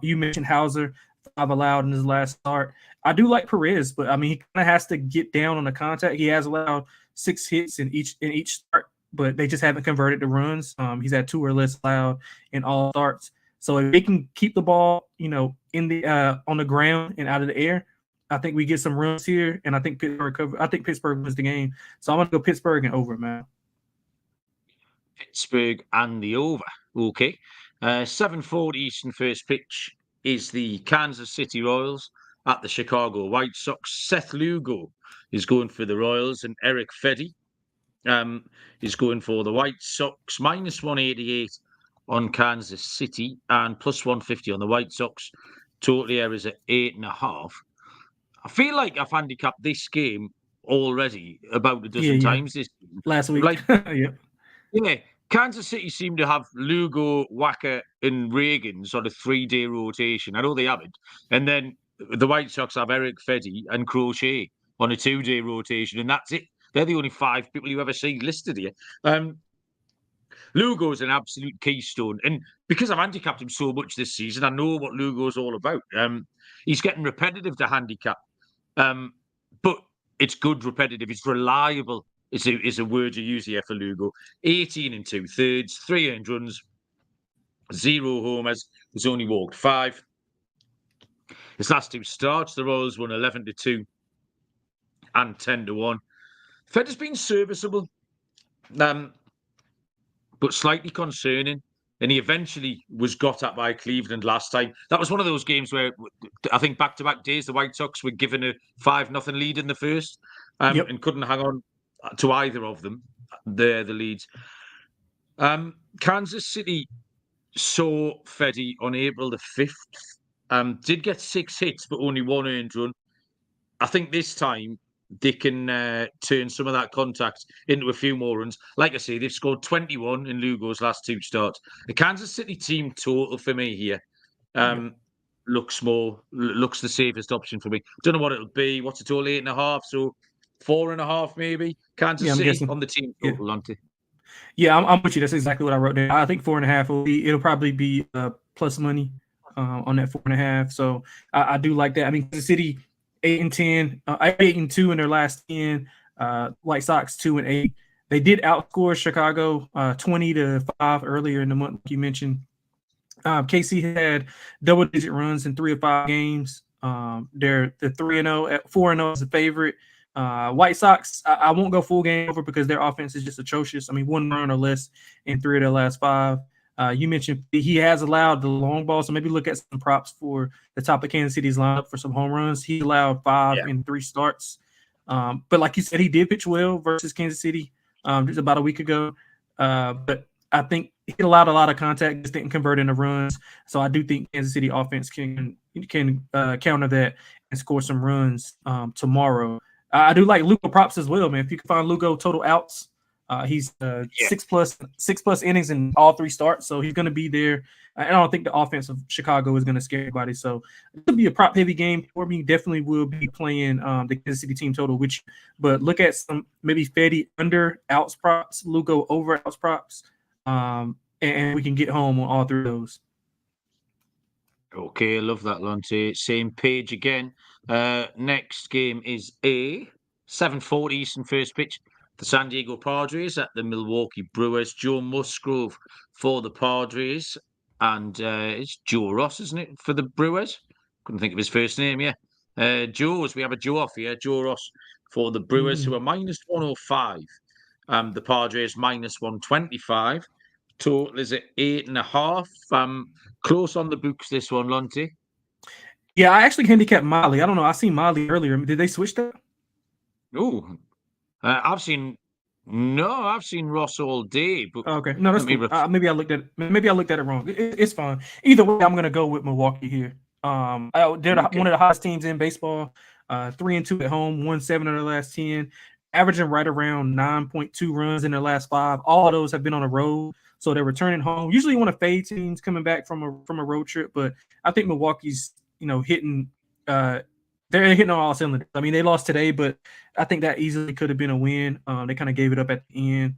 You mentioned Hauser, 5 allowed in his last start. I do like Perez, but I mean he kind of has to get down on the contact. He has allowed 6 hits in each start, but they just haven't converted to runs. He's had 2 or less allowed in all starts. So if they can keep the ball, in the on the ground and out of the air, I think we get some runs here, and I think Pittsburgh wins the game. So I'm gonna go Pittsburgh and over, man. Pittsburgh and the over. Okay. 7:40 Eastern first pitch is the Kansas City Royals at the Chicago White Sox. Seth Lugo is going for the Royals, and Eric Fedde is going for the White Sox. -188 on Kansas City and +150 on the White Sox. Total errors at 8.5. I feel like I've handicapped this game already about a dozen times this game. Last week. Like, Yeah. yeah, Kansas City seem to have Lugo, Wacker, and Reagans on a 3-day rotation. I know they haven't. And then the White Sox have Eric Fedde and Crochet on a 2-day rotation, and that's it. They're the only 5 people you ever see listed here. Lugo's an absolute keystone, and because I've handicapped him so much this season, I know what Lugo's all about. He's getting repetitive to handicap, but it's good repetitive. It's reliable. Is a word you use here for Lugo. 18 2/3, 3 earned runs, 0 homers. He's only walked 5. His last 2 starts, the Royals won 11-2 and 10-1. Fed has been serviceable, but slightly concerning. And he eventually was got at by Cleveland last time. That was one of those games where I think back-to-back days the White Sox were given a 5-0 lead in the first and couldn't hang on to either of them. They're the leads. Kansas City saw Fedde on April the 5th. Did get 6 hits, but only 1 earned run. I think this time they can turn some of that contact into a few more runs. Like I say, they've scored 21 in Lugo's last 2 starts. The Kansas City team total for me here looks the safest option for me. Don't know what it'll be. What's the total? 8.5, so 4.5 maybe. Kansas City guessing, on the team total, Lonte. Yeah, I'm with you. That's exactly what I wrote down. I think 4.5 it'll probably be plus money on that 4.5. So I do like that. I mean, Kansas City 8-10, 8-2 in their last 10. White Sox 2-8. They did outscore Chicago 20-5 earlier in the month, like you mentioned. KC had double-digit runs in 3 of 5 games. They're 3-0 at 4-0 as a favorite. White Sox, I won't go full game over because their offense is just atrocious. I mean, 1 run or less in 3 of their last 5. You mentioned he has allowed the long ball, so maybe look at some props for the top of Kansas City's lineup for some home runs. He allowed 5 in 3 starts. But like you said, he did pitch well versus Kansas City just about a week ago. But I think he allowed a lot of contact, just didn't convert into runs. So I do think Kansas City offense can counter that and score some runs tomorrow. I do like Lugo props as well, man. If you can find Lugo total outs, he's 6 plus innings in all 3 starts, so he's going to be there. I don't think the offense of Chicago is going to scare anybody. So it could be a prop heavy game for me. Definitely will be playing the Kansas City team total, but look at some maybe Fedde under outs props, Lugo over outs props, and we can get home on all 3 of those. Okay, I love that, Lonte. Same page again. Next game is a 7:40 Eastern first pitch. The San Diego Padres at the Milwaukee Brewers. Joe Musgrove for the Padres. And it's Joe Ross, isn't it, for the Brewers? Couldn't think of his first name, yeah. We have a Joe off here. Joe Ross for the Brewers, who are -105. The Padres -125. Total is at 8.5. Close on the books, this one, Lonte. Yeah, I actually handicapped Molly. I don't know. I seen Molly earlier. Did they switch that? Oh, I've seen Ross all day. But okay, no, that's cool. Maybe I looked at it wrong. It's fine. Either way, I'm gonna go with Milwaukee here. They're one of the hottest teams in baseball. 3-2 at home, won 7 of their last 10, averaging right around 9.2 runs in their last 5. All of those have been on the road, so they're returning home. Usually, you want to fade teams coming back from a road trip, but I think Milwaukee's hitting. They're hitting on all cylinders. I mean, they lost today, but I think that easily could have been a win. They kind of gave it up at the end.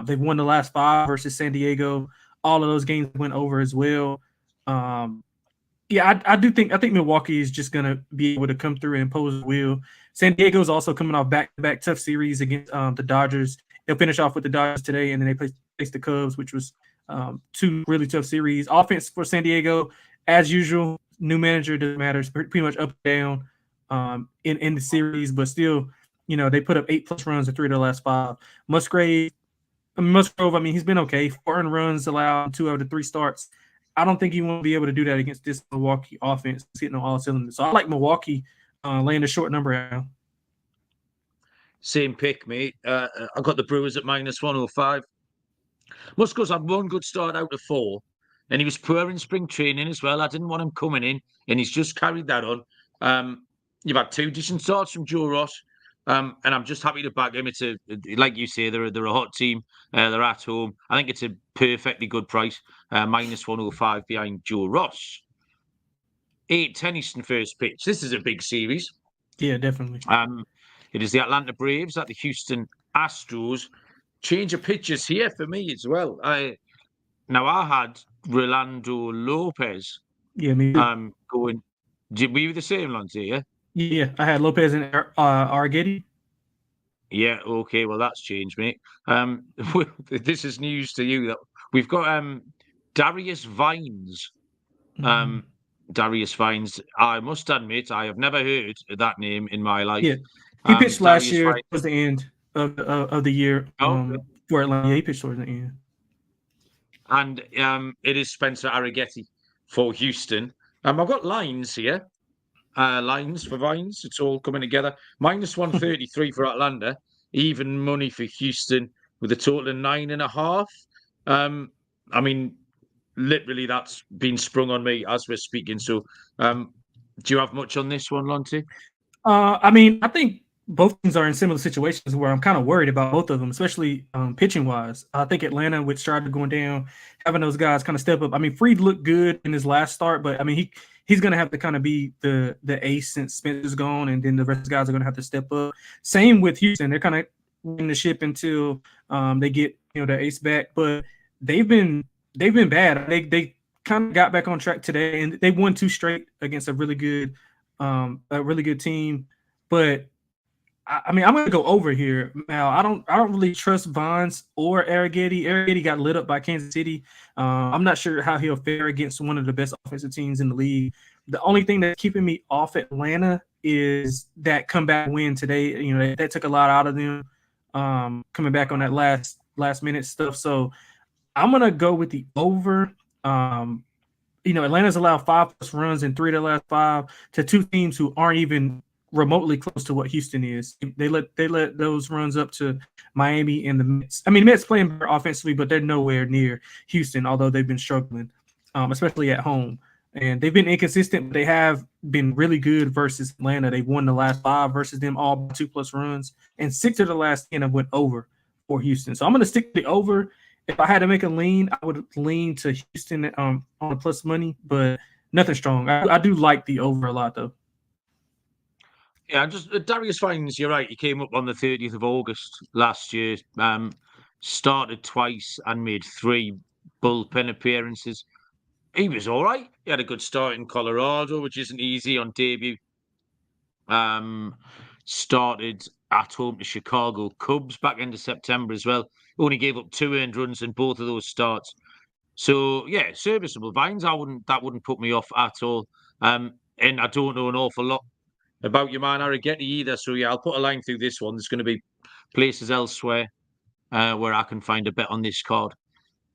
They've won the last 5 versus San Diego. All of those games went over as well. I think Milwaukee is just going to be able to come through and impose the will. San Diego is also coming off back-to-back tough series against the Dodgers. They'll finish off with the Dodgers today, and then they face the Cubs, which was 2 really tough series. Offense for San Diego, as usual, new manager, doesn't matter. It's pretty much up and down in the series, but still, they put up 8+ runs in 3 of their last 5. Musgrove, I mean, he's been okay. 4 runs allowed in 2 out of the 3 starts. I don't think you want to be able to do that against this Milwaukee offense hitting on all cylinders. So I like Milwaukee laying a short number out. Same pick, mate. I got the Brewers at -105. Musco's had one good start out of four, and he was poor in spring training as well. I didn't want him coming in, and he's just carried that on. You've had two decent starts from Joe Ross, and I'm just happy to back him. It's like you say, they're a hot team. They're at home. I think it's a perfectly good price. -105 behind Joe Ross. 8:10 Eastern first pitch. This is a big series. Yeah, definitely. It is the Atlanta Braves at the Houston Astros. Change of pitches here for me as well. I had Rolando Lopez. Yeah, me too. Going. We were the same, Lonte, yeah? Yeah, I had Lopez and Arrighetti. Yeah, okay, well that's changed, mate. This is news to you that we've got Darius Vines. Darius Vines. I must admit, I have never heard that name in my life. Yeah, he pitched last Darius year Vines. towards the end of the year for Atlanta. Yeah, he pitched towards the end. And it is Spencer Arrighetti for Houston. I've got lines here. Lines for Vines. It's all coming together. -133 for Atlanta. Even money for Houston with a total of 9.5. I mean, literally, that's been sprung on me as we're speaking. So, do you have much on this one, Lonte? I mean, I think both teams are in similar situations where I'm kind of worried about both of them, especially pitching wise. I think Atlanta, with Strider going down, having those guys kind of step up. I mean, Fried looked good in his last start, but I mean, he's going to have to kind of be the ace since Spencer's gone, and then the rest of the guys are going to have to step up. Same with Houston; they're kind of running the ship until they get their ace back. But they've been bad. They kind of got back on track today, and they won 2 straight against a really good team. But I mean, I'm going to go over here. Now, I don't really trust Vines or Arrighetti. Arrighetti got lit up by Kansas City. I'm not sure how he'll fare against one of the best offensive teams in the league. The only thing that's keeping me off Atlanta is that comeback win today. That took a lot out of them coming back on that last minute stuff. So I'm going to go with the over. Atlanta's allowed 5+ runs in 3 of the last 5 to 2 teams who aren't even remotely close to what Houston is. They let those runs up to Miami and the Mets. I mean, the Mets playing better offensively, but they're nowhere near Houston, although they've been struggling, especially at home. And they've been inconsistent, but they have been really good versus Atlanta. They won the last 5 versus them, all by 2+ runs, and 6 of the last 10 have went over for Houston. So I'm going to stick to the over. If I had to make a lean, I would lean to Houston on the plus money, but nothing strong. I do like the over a lot, though. Yeah, just Darius Vines, you're right. He came up on the 30th of August last year, started twice and made 3 bullpen appearances. He was all right. He had a good start in Colorado, which isn't easy on debut. Started at home to Chicago Cubs back into September as well. Only gave up 2 earned runs in both of those starts. So yeah, serviceable Vines. That wouldn't put me off at all. And I don't know an awful lot about your man Arrighetti either. So yeah, I'll put a line through this one. There's going to be places elsewhere where I can find a bet on this card.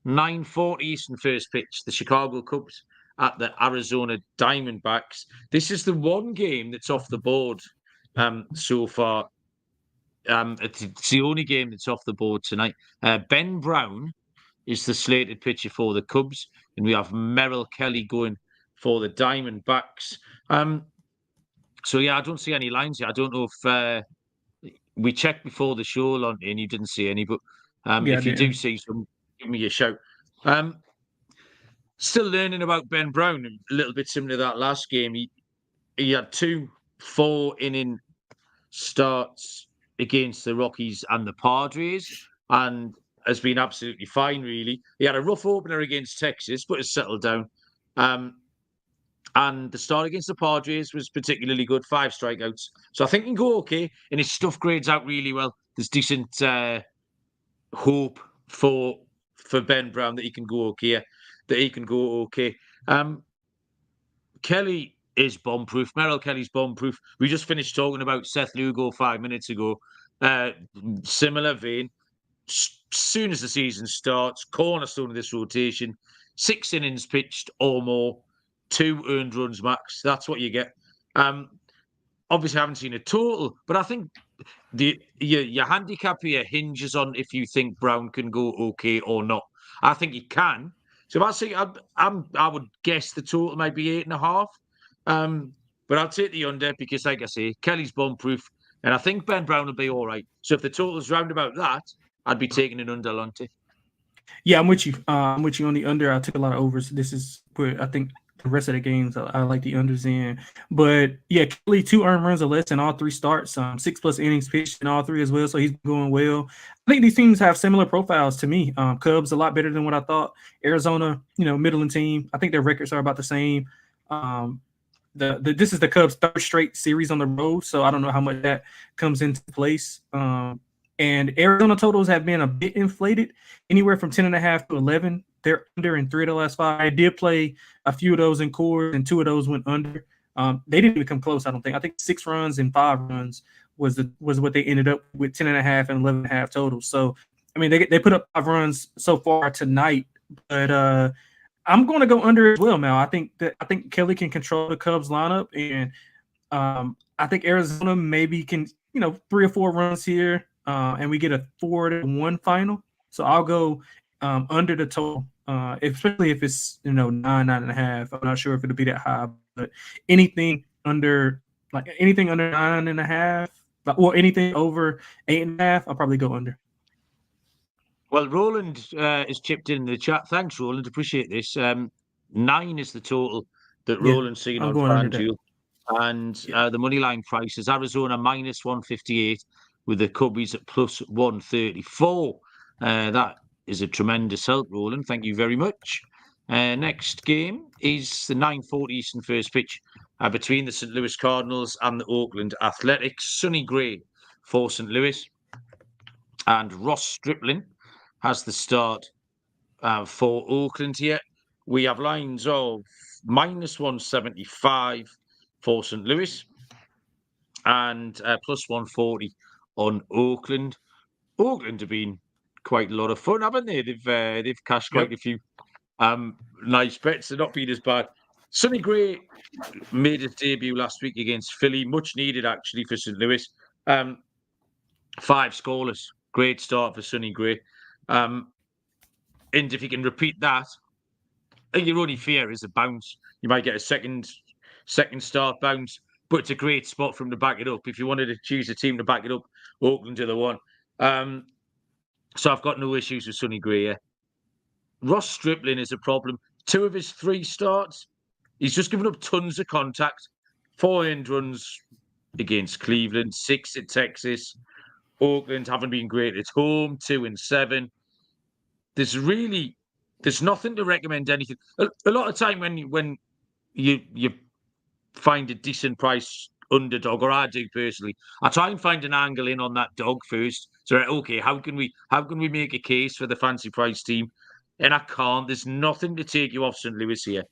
9:40 Eastern first pitch. The Chicago Cubs at the Arizona Diamondbacks. This is the one game that's off the board so far. It's the only game that's off the board tonight. Ben Brown is the slated pitcher for the Cubs, and we have Merrill Kelly going for the Diamondbacks. So yeah, I don't see any lines here. I don't know if we checked before the show, Lonte, and you didn't see any, but if you do see some, give me a shout. Still learning about Ben Brown, a little bit similar to that last game. He had 2 4-inning starts against the Rockies and the Padres, and has been absolutely fine, really. He had a rough opener against Texas, but has settled down. And the start against the Padres was particularly good, 5 strikeouts. So I think he can go okay, and his stuff grades out really well. There's decent hope for Ben Brown that he can go okay. Kelly is bomb-proof. Merrill Kelly's bomb-proof. We just finished talking about Seth Lugo 5 minutes ago. Similar vein. Soon as the season starts, cornerstone of this rotation, 6 innings pitched or more, 2 earned runs max. That's what you get. Obviously, I haven't seen a total, but I think your handicap here hinges on if you think Brown can go okay or not. I think he can. So I say I would guess the total might be 8.5. But I'll take the under because, like I say, Kelly's bomb-proof, and I think Ben Brown will be all right. So if the total's round about that, I'd be taking an under, Lonte. Yeah, I'm with you. I'm with you on the under. I took a lot of overs. This is where I think the rest of the games I like the unders in. But yeah, Kelly 2 earned runs or less in all 3 starts. 6+ innings pitched in all 3 as well. So he's going well. I think these teams have similar profiles to me. Cubs a lot better than what I thought. Arizona, middling team. I think their records are about the same. This is the Cubs' 3rd straight series on the road, so I don't know how much that comes into place. And Arizona totals have been a bit inflated, anywhere from 10.5 to 11. They're under in 3 of the last 5. I did play a few of those in Coors, and 2 of those went under. They didn't even come close, I don't think. I think 6 runs and 5 runs was what they ended up with, 10.5 and 11.5 totals. So, I mean, they put up 5 runs so far tonight, but I'm going to go under as well, Mal. I think Kelly can control the Cubs lineup, and I think Arizona maybe can, 3 or 4 runs here. And we get a 4-1 final. So I'll go under the total, especially if it's 9.5. I'm not sure if it'll be that high, but anything under 9.5, or anything over 8.5, I'll probably go under. Well, Roland has chipped in the chat. Thanks, Roland. Appreciate this. 9 is the total that Roland's seen on FanDuel. And the money line price is Arizona -158 with the Cubbies at +134. That is a tremendous help, Roland. Thank you very much. Next game is the 9:40 Eastern first pitch between the St. Louis Cardinals and the Oakland Athletics. Sonny Gray for St. Louis. And Ross Stripling has the start for Oakland here. We have lines of -175 for St. Louis and +140 on Oakland. Oakland have been quite a lot of fun, haven't they? They've cashed quite a few nice bets. They're not been as bad. Sonny Gray made his debut last week against Philly, much needed actually for St. Louis. 5 scoreless, great start for Sonny Gray. And if you can repeat that, I think your only fear is a bounce. You might get a second start bounce, but it's a great spot for him to back it up. If you wanted to choose a team to back it up, Oakland are the one. So I've got no issues with Sonny Gray here. Ross Stripling is a problem. 2 of his 3 starts, he's just given up tons of contact. 4 earned runs against Cleveland, 6 at Texas. Oakland haven't been great at home, 2 and 7. There's nothing to recommend anything. A lot of time when you find a decent price underdog, or I do personally, I try and find an angle in on that dog first. So okay, how can we make a case for the fancy price team? And I can't. There's nothing to take you off St. Louis here.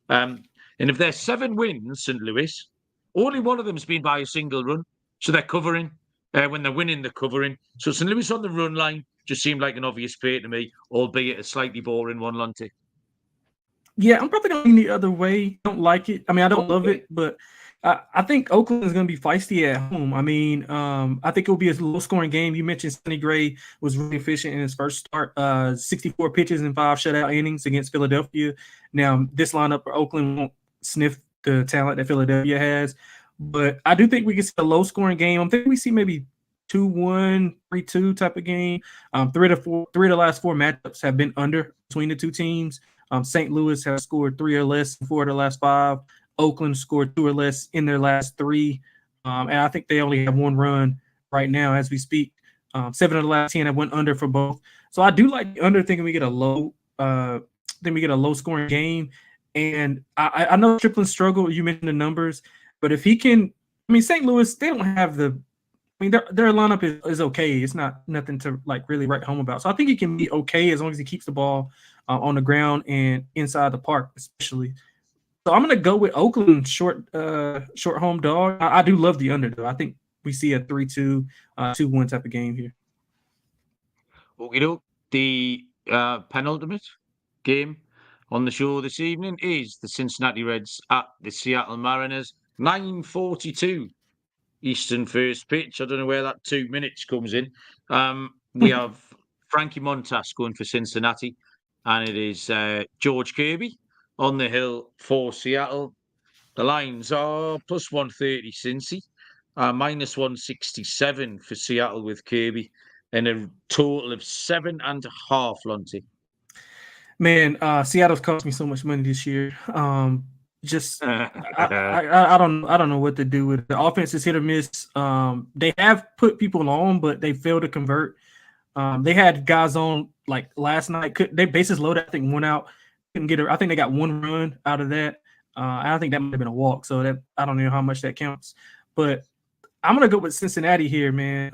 And if there's 7 wins, St. Louis, only one of them's been by a single run. So they're covering. When they're winning, they're covering. So St. Louis on the run line just seemed like an obvious play to me, albeit a slightly boring one, Lonte. Yeah, I'm probably going the other way. Don't like it. I mean, I don't love it, but I think Oakland is going to be feisty at home. I mean, I think it will be a low-scoring game. You mentioned Sonny Gray was really efficient in his first start, 64 pitches and 5 shutout innings against Philadelphia. Now, this lineup for Oakland won't sniff the talent that Philadelphia has, but I do think we can see a low-scoring game. I think we see maybe 2-1, 3-2 type of game. 3 of the last 4 matchups have been under between the 2 teams. St. Louis has scored 3 or less in 4 of the last 5. Oakland scored 2 or less in their last 3. And I think they only have 1 run right now as we speak. 7 of the last 10 have went under for both. So I do like the under, thinking we get a low scoring game. And I know Stripling struggled. You mentioned the numbers, but if he can, I mean, St. Louis, they don't have their lineup is okay. It's not nothing to really write home about. So I think he can be okay as long as he keeps the ball on the ground and inside the park, especially. So I'm going to go with Oakland short home dog. I do love the under, though. I think we see a 3-2, 2-1 type of game here. Okay, the penultimate game on the show this evening is the Cincinnati Reds at the Seattle Mariners, 9:42 Eastern first pitch. I don't know where that 2 minutes comes in. We have Frankie Montas going for Cincinnati, and it is George Kirby on the hill for Seattle. The lines are plus 130 Cincy, minus 167 for Seattle with Kirby, and a total of 7.5, Lonte. Man, Seattle's cost me so much money this year. I don't know what to do with it. The offense is hit or miss. They have put people on, but they failed to convert. They had guys on like last night. They bases loaded. I think one out. Couldn't get. I think they got one run out of that. I think that might have been a walk. So that I don't know how much that counts. But I'm gonna go with Cincinnati here, man.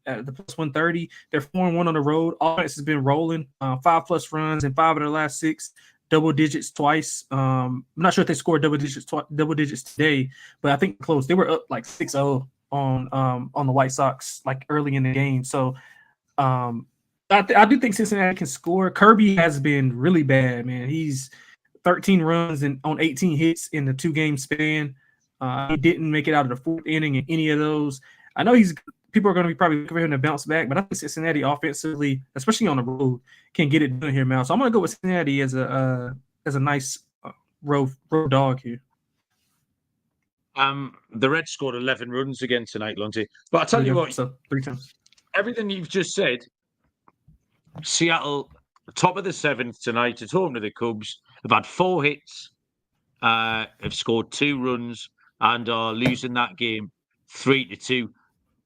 At the plus 130, they're 4-1 on the road. Offense has been rolling. 5+ runs in 5 of their last 6. Double digits twice. I'm not sure if they scored double digits today, but I think close. They were up like 6-0 on the White Sox like early in the game. So I do think Cincinnati can score. Kirby has been really bad, man. He's 13 runs and on 18 hits in the 2-game span. He didn't make it out of the 4th inning in any of those. I know people are going to be probably looking for him to bounce back, but I think Cincinnati offensively, especially on the road, can get it done here, Mal. So I'm going to go with Cincinnati as a nice road dog here. The Reds scored 11 runs again tonight, Lonte. But I tell you what, so 3 times. Everything you've just said, Seattle, top of the 7th tonight, at home to the Cubs, have had 4 hits, have scored 2 runs, and are losing that game 3-2.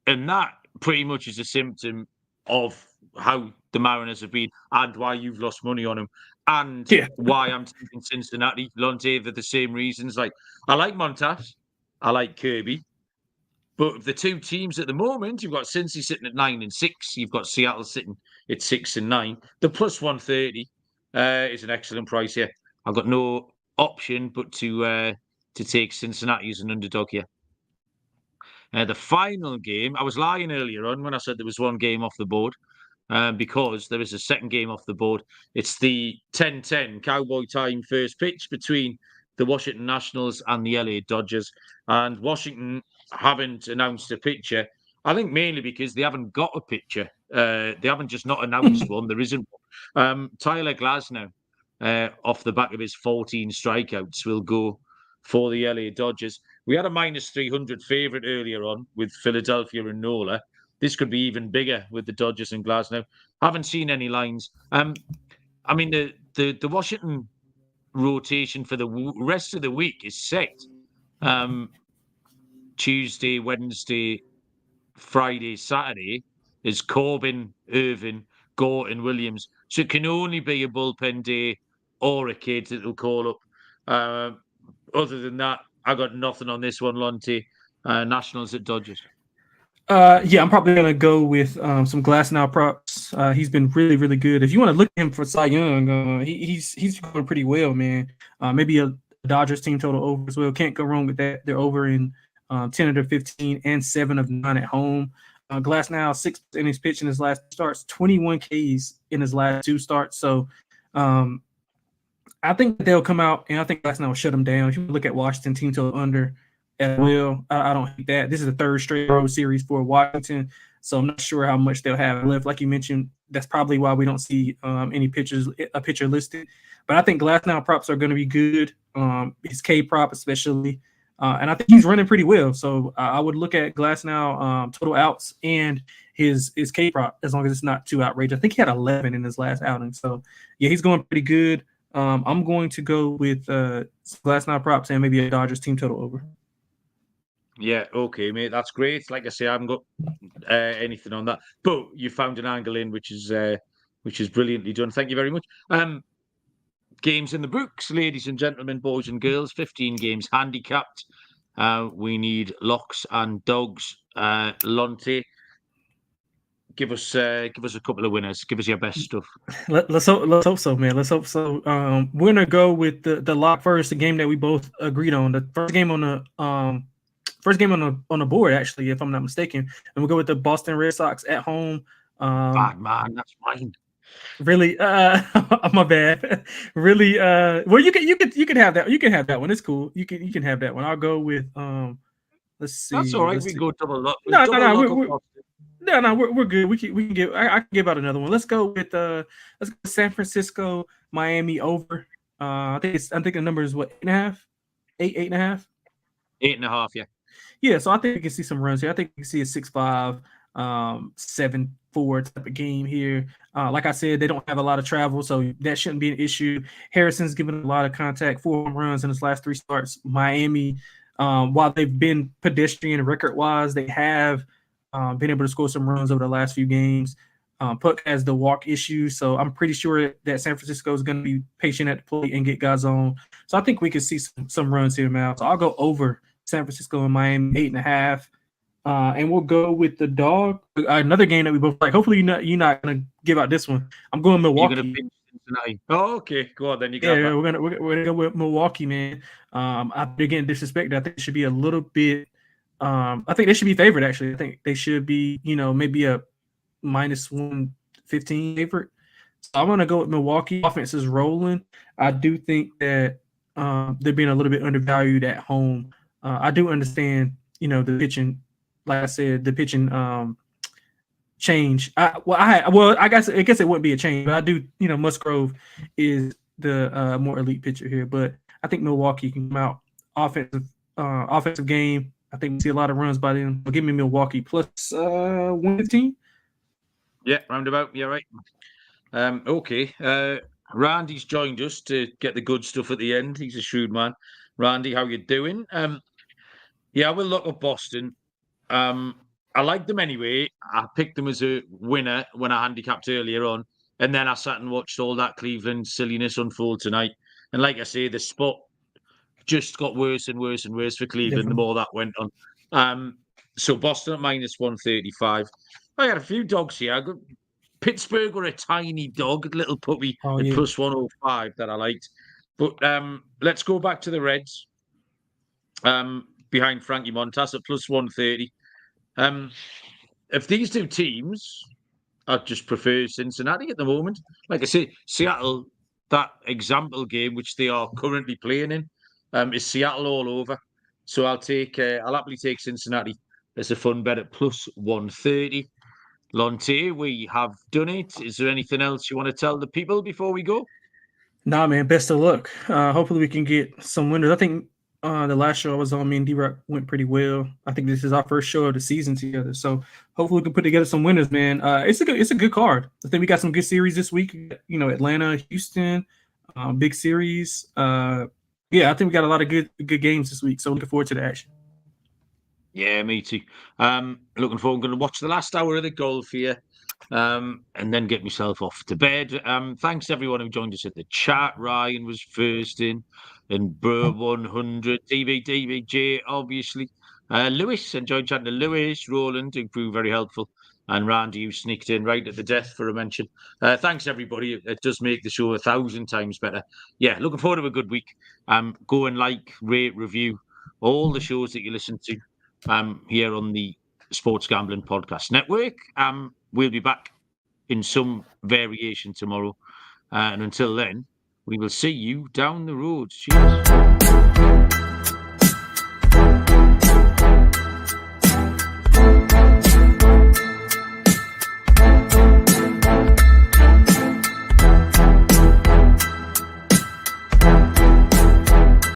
And that pretty much is a symptom of how the Mariners have been and why you've lost money on them and why I'm taking Cincinnati. Lonte, for the same reasons. Like, I like Montas, I like Kirby, but the 2 teams at the moment, you've got Cincy sitting at 9-6, you've got Seattle sitting at 6-9. The plus 130 is an excellent price here. I've got no option but to take Cincinnati as an underdog here. The final game, I was lying earlier on when I said there was 1 game off the board because there is a second game off the board. It's the 10:10 Cowboy time first pitch between the Washington Nationals and the LA Dodgers. And Washington haven't announced a pitcher, I think mainly because they haven't got a pitcher. They haven't just not announced one. There isn't one. Tyler Glasnow, off the back of his 14 strikeouts, will go for the LA Dodgers. We had a minus 300 favourite earlier on with Philadelphia and Nola. This could be even bigger with the Dodgers and Glasnow. Haven't seen any lines. I mean, the Washington rotation for the rest of the week is set. Tuesday, Wednesday, Friday, Saturday is Corbin, Irvin, Gorton, Williams. So it can only be a bullpen day or a kid that will call up. Other than that, I got nothing on this one, Lonte. Nationals at Dodgers. Yeah, I'm probably going to go with some Glasnow props. He's been really, really good. If you want to look at him for Cy Young, he's going pretty well, man. Maybe a Dodgers team total over as well. Can't go wrong with that. They're over in 10 of their 15 and 7 of 9 at home. Glasnow, 6 innings pitched in his last starts, 21 Ks in his last 2 starts. So I think they'll come out, and I think Glasnow will shut them down. If you look at Washington team total under as well, I don't hate that. This is the 3rd straight road series for Washington, so I'm not sure how much they'll have left. Like you mentioned, that's probably why we don't see a pitcher listed. But I think Glasnow props are going to be good. His K prop especially, and I think he's running pretty well. So I would look at Glasnow total outs and his K prop as long as it's not too outrageous. I think he had 11 in his last outing. So yeah, he's going pretty good. I'm going to go with Glasnow props and maybe a Dodgers team total over. Yeah, okay, mate. That's great. Like I say, I haven't got anything on that, but you found an angle in, which is brilliantly done. Thank you very much. Games in the books, ladies and gentlemen, boys and girls. 15 games handicapped. We need locks and dogs. Lonte, give us a couple of winners. Give us your best stuff. Let's hope so, man. Let's hope so. We're gonna go with the lock first, the game that we both agreed on. The first game on the board, actually, if I'm not mistaken. And we'll go with the Boston Red Sox at home. Bad man, that's mine. Really, my bad. Really, well, you can have that. You can have that one. It's cool. You can have that one. I'll go with let's That's all see. right. Let's We see. go double lock. No, no, Double no. lock of Boston. We're good. We can give. I can give out another one. Let's go with let's go San Francisco, Miami over. I think the number is what, 8.5, 8.5. 8.5. Yeah. Yeah, so I think we can see some runs here. I think we can see a 6-5, 7-4 type of game here. Like I said, they don't have a lot of travel, so that shouldn't be an issue. Harrison's given a lot of contact, 4 home runs in his last 3 starts. Miami, while they've been pedestrian record-wise, they have been able to score some runs over the last few games. Puck has the walk issue, so I'm pretty sure that San Francisco is going to be patient at the plate and get guys on. So I think we could see some runs here, Mal. So I'll go over San Francisco and Miami 8.5, and we'll go with the dog. Another game that we both like. Hopefully you're not gonna give out this one. I'm going Milwaukee. You're gonna pinch Cincinnati. Oh, okay. Go on then. You got Yeah, that. we're gonna go with Milwaukee, man. After getting disrespected, I think it should be a little bit. I think they should be favored. Actually, I think they should be. Maybe a -115 favorite. So I'm gonna go with Milwaukee. Offense is rolling. I do think that they're being a little bit undervalued at home. I do understand, the pitching. Like I said, the pitching change. I guess it wouldn't be a change, but I do. Musgrove is the more elite pitcher here, but I think Milwaukee can come out offensive game. I think we see a lot of runs by them. But give me Milwaukee plus 115. Yeah, roundabout. Yeah, right. Okay. Randy's joined us to get the good stuff at the end. He's a shrewd man. Randy, how you doing? Yeah, I will look at Boston. I like them anyway. I picked them as a winner when I handicapped earlier on, and then I sat and watched all that Cleveland silliness unfold tonight. And like I say, the spot just got worse and worse and worse for Cleveland the more that went on. So Boston at -135. I got a few dogs here. I got Pittsburgh were a tiny dog, little puppy at +105 that I liked. But let's go back to the Reds. Behind Frankie Montas at +130. If these two teams, I just prefer Cincinnati at the moment. Like I say, Seattle, that example game which they are currently playing in, is Seattle all over. So I'll happily take Cincinnati as a fun bet at +130. Lonte, we have done it. Is there anything else you want to tell the people before we go? Nah, man. Best of luck. Hopefully we can get some winners. I think the last show I was on, me and D-Rock went pretty well. I think this is our first show of the season together. So hopefully we can put together some winners, man. It's a good card. I think we got some good series this week. Atlanta, Houston, big series. Yeah, I think we got a lot of good games this week. So looking forward to the action. Yeah, me too. Looking forward. I'm going to watch the last hour of the golf here, and then get myself off to bed. Thanks to everyone who joined us at the chat. Ryan was first in, and Bro 100, DVJ, obviously. Lewis, enjoyed chatting to Lewis. Roland, who proved very helpful. And Randy, who sneaked in right at the death for a mention. Thanks, everybody. It does make the show 1,000 times better. Yeah, looking forward to a good week. Go and like, rate, review all the shows that you listen to here on the Sports Gambling Podcast Network. We'll be back in some variation tomorrow. And until then, we will see you down the road. Cheers.